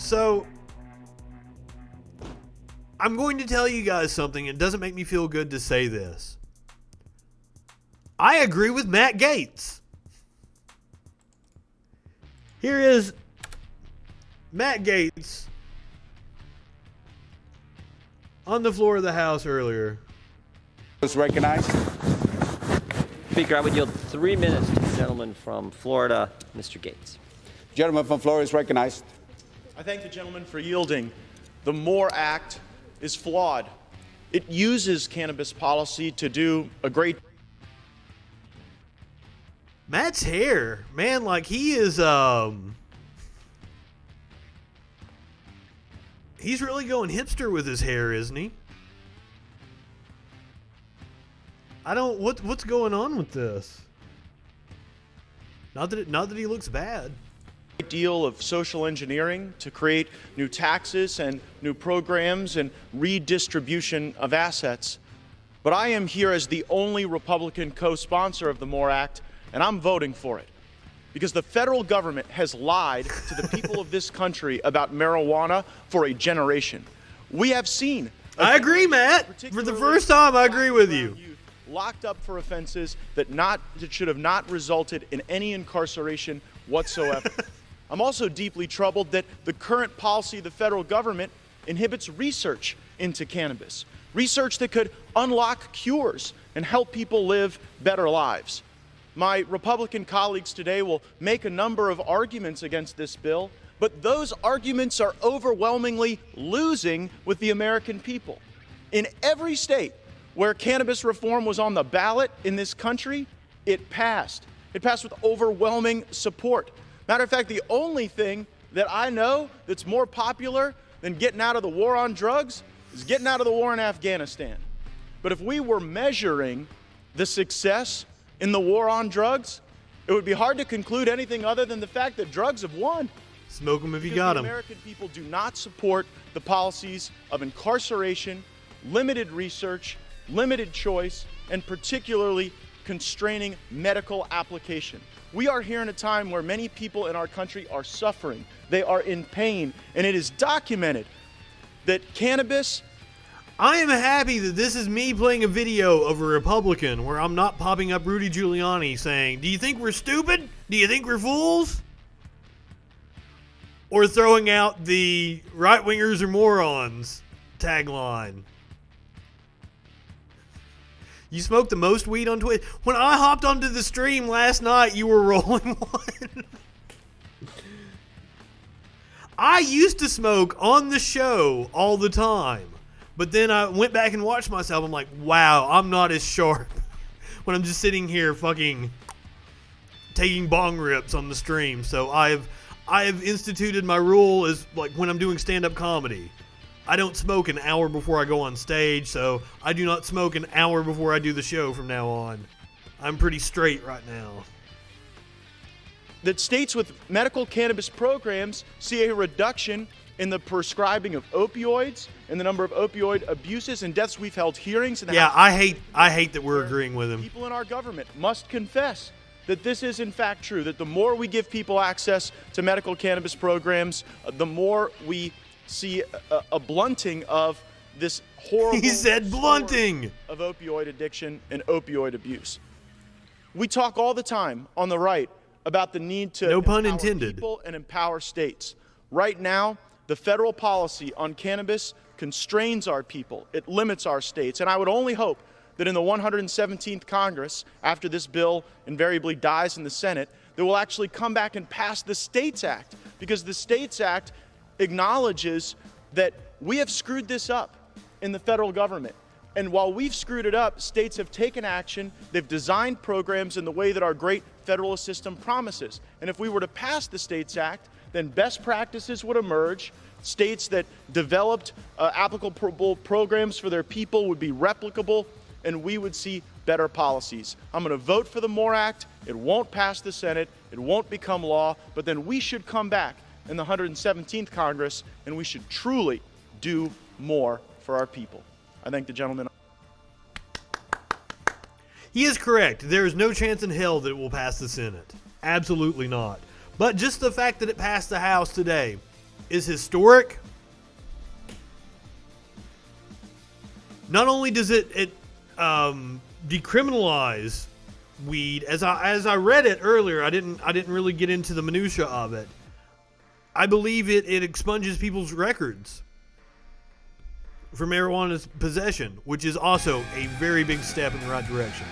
So, I'm going to tell you guys something. It doesn't make me feel good to say this. I agree with Matt Gaetz. Here is Matt Gaetz on the floor of the House earlier. Was recognized. Speaker, I would yield 3 minutes to the gentleman from Florida, Mr. Gaetz. Gentleman from Florida is recognized. I thank the gentleman for yielding. The MORE Act is flawed. It uses cannabis policy to do a great... Matt's hair, man, like he is, he's really going hipster with his hair, isn't he? What's going on with this? Not that he looks bad. Deal of social engineering to create new taxes and new programs and redistribution of assets. But I am here as the only Republican co-sponsor of the MORE Act, and I'm voting for it. Because the federal government has lied to the people of this country about marijuana for a generation. We have seen... I agree, Matt. For the first time, I agree with you. Locked up for offenses that should have not resulted in any incarceration whatsoever. I'm also deeply troubled that the current policy of the federal government inhibits research into cannabis. Research that could unlock cures and help people live better lives. My Republican colleagues today will make a number of arguments against this bill, but those arguments are overwhelmingly losing with the American people. In every state where cannabis reform was on the ballot in this country, it passed. It passed with overwhelming support. Matter of fact, the only thing that I know that's more popular than getting out of the war on drugs is getting out of the war in Afghanistan. But if we were measuring the success in the war on drugs, it would be hard to conclude anything other than the fact that drugs have won. Smoke them if you got them. The American people do not support the policies of incarceration, limited research, limited choice, and particularly constraining medical application. We are here in a time where many people in our country are suffering. They are in pain, and it is documented that cannabis... I am happy that this is me playing a video of a Republican where I'm not popping up Rudy Giuliani saying, "Do you think we're stupid? Do you think we're fools?" Or throwing out the right-wingers are morons tagline. You smoked the most weed on Twitch. When I hopped onto the stream last night, you were rolling one. I used to smoke on the show all the time. But then I went back and watched myself. I'm like, wow, I'm not as sharp when I'm just sitting here fucking taking bong rips on the stream. So I have instituted my rule as like when I'm doing stand-up comedy. I don't smoke an hour before I go on stage, so I do not smoke an hour before I do the show from now on. I'm pretty straight right now. That states with medical cannabis programs see a reduction in the prescribing of opioids and the number of opioid abuses and deaths. We've held hearings. Yeah, I hate that we're agreeing with him. People in our government must confess that this is in fact true, that the more we give people access to medical cannabis programs, the more we see a blunting of this horrible he said blunting of opioid addiction and opioid abuse. We talk all the time on the right about the need to no pun empower intended people and empower states. Right now, the federal policy on cannabis constrains our people. It limits our states. And I would only hope that in the 117th Congress, after this bill invariably dies in the Senate, that we'll actually come back and pass the States Act, because the States Act acknowledges that we have screwed this up in the federal government. And while we've screwed it up, states have taken action. They've designed programs in the way that our great federalist system promises. And if we were to pass the States Act, then best practices would emerge. States that developed applicable programs for their people would be replicable, and we would see better policies. I'm going to vote for the MORE Act. It won't pass the Senate. It won't become law. But then we should come back in the 117th Congress, and we should truly do more for our people. I thank the gentleman. He is correct. There is no chance in hell that it will pass the Senate. Absolutely not. But just the fact that it passed the House today, is historic. Not only does it decriminalize weed, as I read it earlier, I didn't really get into the minutia of it. I believe it expunges people's records for marijuana's possession, which is also a very big step in the right direction.